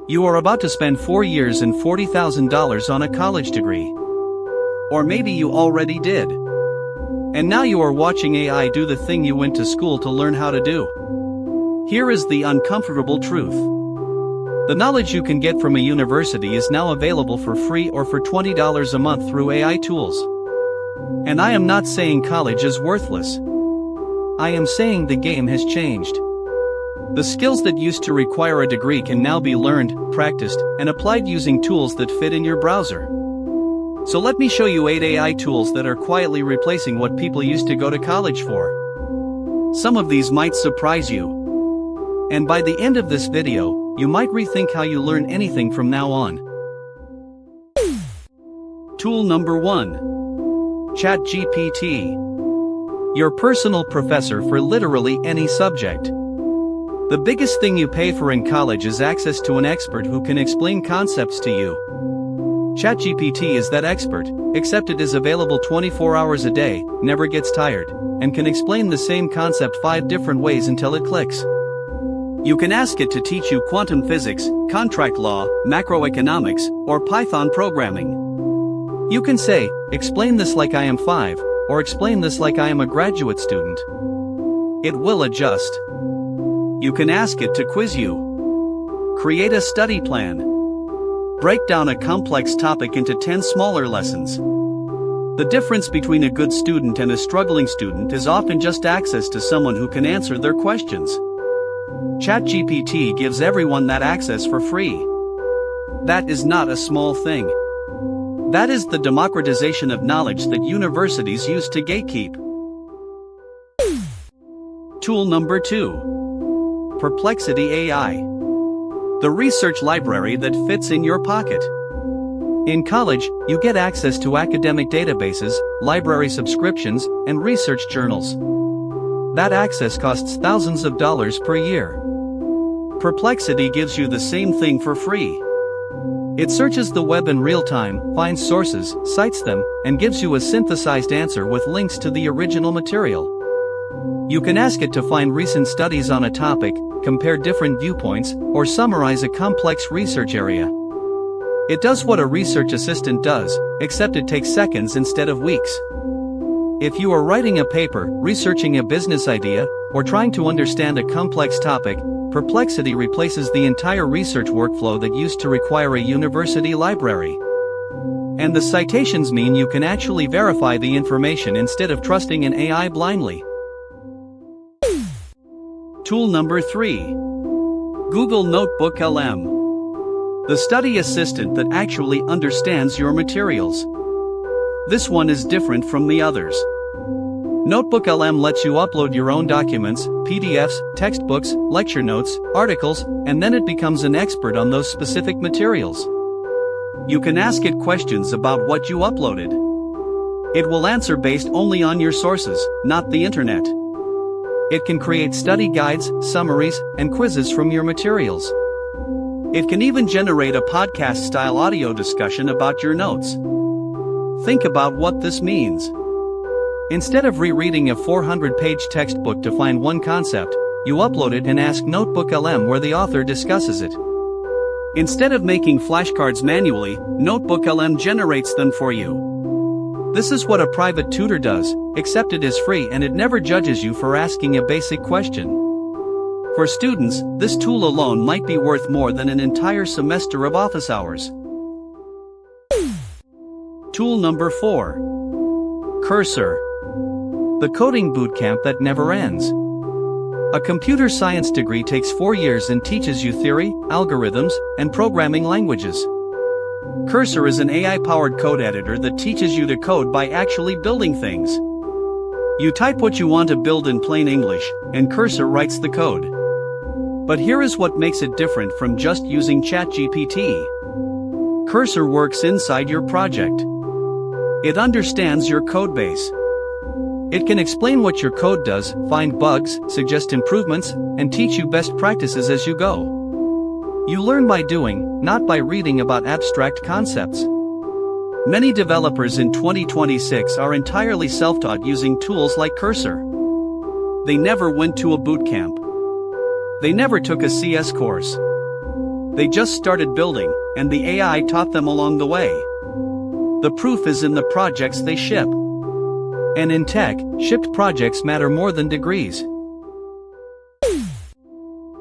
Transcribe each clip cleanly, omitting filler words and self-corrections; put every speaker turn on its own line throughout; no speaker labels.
You are about to spend 4 years and $40,000 on a college degree. Or maybe you already did. And now you are watching AI do the thing you went to school to learn how to do. Here is the uncomfortable truth. The knowledge you can get from a university is now available for free or for $20 a month through AI tools. And I am not saying college is worthless. I am saying the game has changed. The skills that used to require a degree can now be learned, practiced, and applied using tools that fit in your browser. So let me show you 8 AI tools that are quietly replacing what people used to go to college for. Some of these might surprise you. And by the end of this video, you might rethink how you learn anything from now on. Tool number 1. ChatGPT. Your personal professor for literally any subject. The biggest thing you pay for in college is access to an expert who can explain concepts to you. ChatGPT is that expert, except it is available 24 hours a day, never gets tired, and can explain the same concept 5 different ways until it clicks. You can ask it to teach you quantum physics, contract law, macroeconomics, or Python programming. You can say, explain this like I am 5, or explain this like I am a graduate student. It will adjust. You can ask it to quiz you. Create a study plan. Break down a complex topic into 10 smaller lessons. The difference between a good student and a struggling student is often just access to someone who can answer their questions. ChatGPT gives everyone that access for free. That is not a small thing. That is the democratization of knowledge that universities used to gatekeep. Tool number 2. Perplexity AI. The research library that fits in your pocket. In college, you get access to academic databases, library subscriptions, and research journals. That access costs thousands of dollars per year. Perplexity gives you the same thing for free. It searches the web in real time, finds sources, cites them, and gives you a synthesized answer with links to the original material. You can ask it to find recent studies on a topic, compare different viewpoints, or summarize a complex research area. It does what a research assistant does, except it takes seconds instead of weeks. If you are writing a paper, researching a business idea, or trying to understand a complex topic, Perplexity replaces the entire research workflow that used to require a university library. And the citations mean you can actually verify the information instead of trusting an AI blindly. Tool number 3. Google NotebookLM. The study assistant that actually understands your materials. This one is different from the others. NotebookLM lets you upload your own documents, PDFs, textbooks, lecture notes, articles, and then it becomes an expert on those specific materials. You can ask it questions about what you uploaded. It will answer based only on your sources, not the internet. It can create study guides, summaries, and quizzes from your materials. It can even generate a podcast-style audio discussion about your notes. Think about what this means. Instead of rereading a 400-page textbook to find one concept, you upload it and ask NotebookLM where the author discusses it. Instead of making flashcards manually, NotebookLM generates them for you. This is what a private tutor does, except it is free and it never judges you for asking a basic question. For students, this tool alone might be worth more than an entire semester of office hours. Tool number 4. Cursor. The coding bootcamp that never ends. A computer science degree takes 4 years and teaches you theory, algorithms, and programming languages. Cursor is an AI-powered code editor that teaches you to code by actually building things. You type what you want to build in plain English, and Cursor writes the code. But here is what makes it different from just using ChatGPT. Cursor works inside your project. It understands your codebase. It can explain what your code does, find bugs, suggest improvements, and teach you best practices as you go. You learn by doing, not by reading about abstract concepts. Many developers in 2026 are entirely self-taught using tools like Cursor. They never went to a boot camp. They never took a CS course. They just started building, and the AI taught them along the way. The proof is in the projects they ship. And in tech, shipped projects matter more than degrees.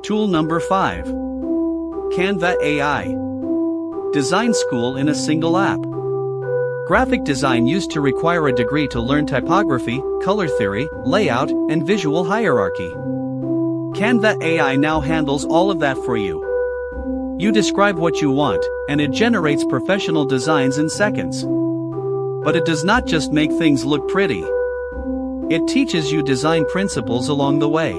Tool number 5. Canva AI. Design school in a single app. Graphic design used to require a degree to learn typography, color theory, layout, and visual hierarchy. Canva AI now handles all of that for you. You describe what you want, and it generates professional designs in seconds. But it does not just make things look pretty. It teaches you design principles along the way.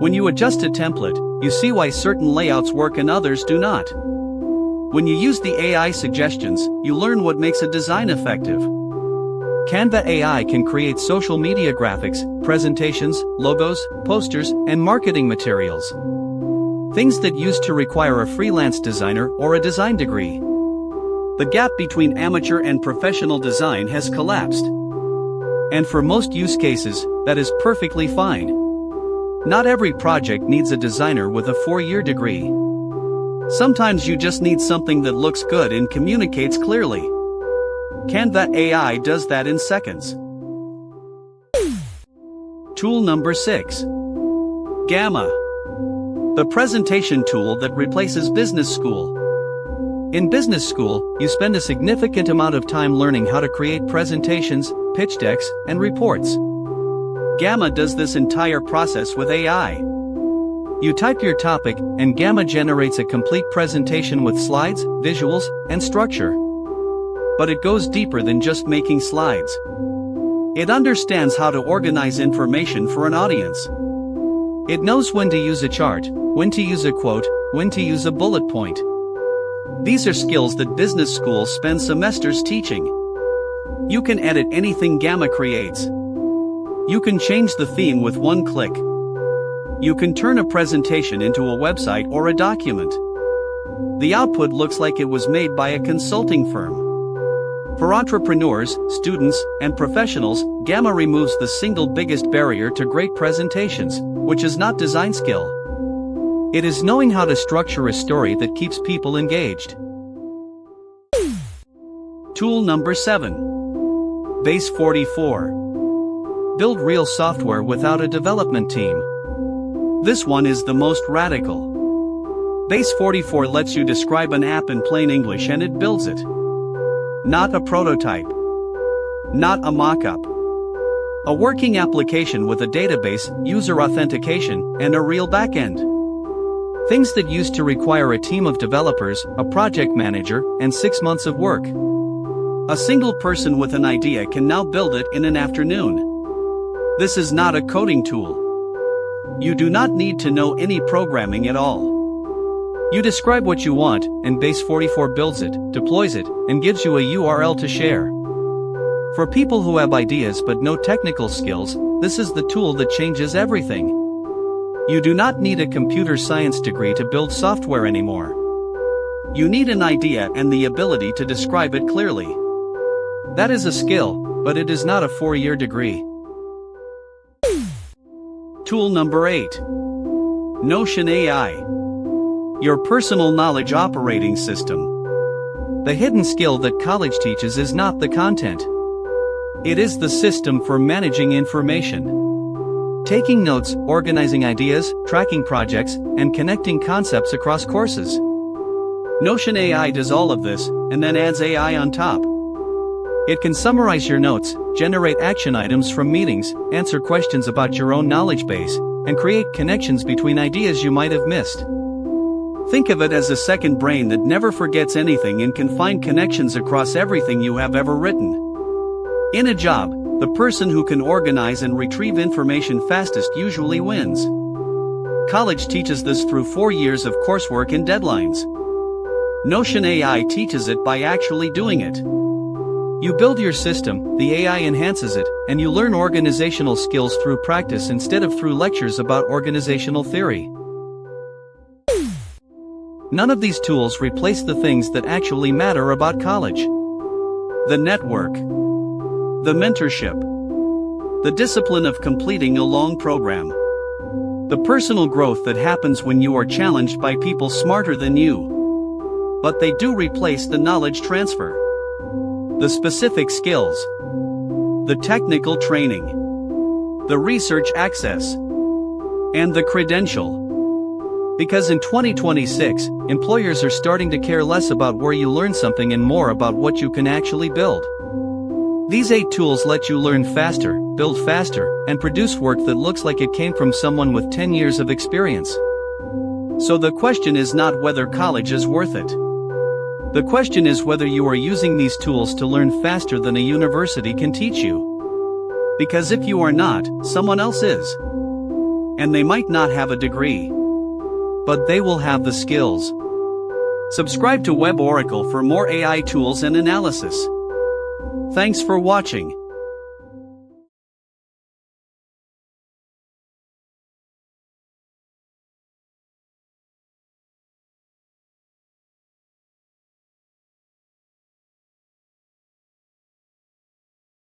When you adjust a template, you see why certain layouts work and others do not. When you use the AI suggestions, you learn what makes a design effective. Canva AI can create social media graphics, presentations, logos, posters, and marketing materials. Things that used to require a freelance designer or a design degree. The gap between amateur and professional design has collapsed. And for most use cases, that is perfectly fine. Not every project needs a designer with a 4-year degree. Sometimes you just need something that looks good and communicates clearly. Canva AI does that in seconds. Tool number 6. Gamma. The presentation tool that replaces business school. In business school, you spend a significant amount of time learning how to create presentations, pitch decks, and reports. Gamma does this entire process with AI. You type your topic, and Gamma generates a complete presentation with slides, visuals, and structure. But it goes deeper than just making slides. It understands how to organize information for an audience. It knows when to use a chart, when to use a quote, when to use a bullet point. These are skills that business schools spend semesters teaching. You can edit anything Gamma creates. You can change the theme with one click. You can turn a presentation into a website or a document. The output looks like it was made by a consulting firm. For entrepreneurs, students, and professionals, Gamma removes the single biggest barrier to great presentations, which is not design skill. It is knowing how to structure a story that keeps people engaged. Tool number 7. Base 44. Build real software without a development team. This one is the most radical. Base 44 lets you describe an app in plain English and it builds it. Not a prototype. Not a mock-up. A working application with a database, user authentication, and a real backend. Things that used to require a team of developers, a project manager, and 6 months of work. A single person with an idea can now build it in an afternoon. This is not a coding tool. You do not need to know any programming at all. You describe what you want, and Base 44 builds it, deploys it, and gives you a URL to share. For people who have ideas but no technical skills, this is the tool that changes everything. You do not need a computer science degree to build software anymore. You need an idea and the ability to describe it clearly. That is a skill, but it is not a 4-year degree. Tool number 8. Notion AI. Your personal knowledge operating system. The hidden skill that college teaches is not the content. It is the system for managing information. Taking notes, organizing ideas, tracking projects, and connecting concepts across courses. Notion AI does all of this, and then adds AI on top. It can summarize your notes, generate action items from meetings, answer questions about your own knowledge base, and create connections between ideas you might have missed. Think of it as a second brain that never forgets anything and can find connections across everything you have ever written. In a job, the person who can organize and retrieve information fastest usually wins. College teaches this through 4 years of coursework and deadlines. Notion AI teaches it by actually doing it. You build your system, the AI enhances it, and you learn organizational skills through practice instead of through lectures about organizational theory. None of these tools replace the things that actually matter about college. The network. The mentorship. The discipline of completing a long program. The personal growth that happens when you are challenged by people smarter than you. But they do replace the knowledge transfer. The specific skills. The technical training. The research access. And the credential. Because in 2026, employers are starting to care less about where you learn something and more about what you can actually build. These 8 tools let you learn faster, build faster, and produce work that looks like it came from someone with 10 years of experience. So the question is not whether college is worth it. The question is whether you are using these tools to learn faster than a university can teach you. Because if you are not, someone else is. And they might not have a degree. But they will have the skills. Subscribe to Web Oracle for more AI tools and analysis. Thanks for watching.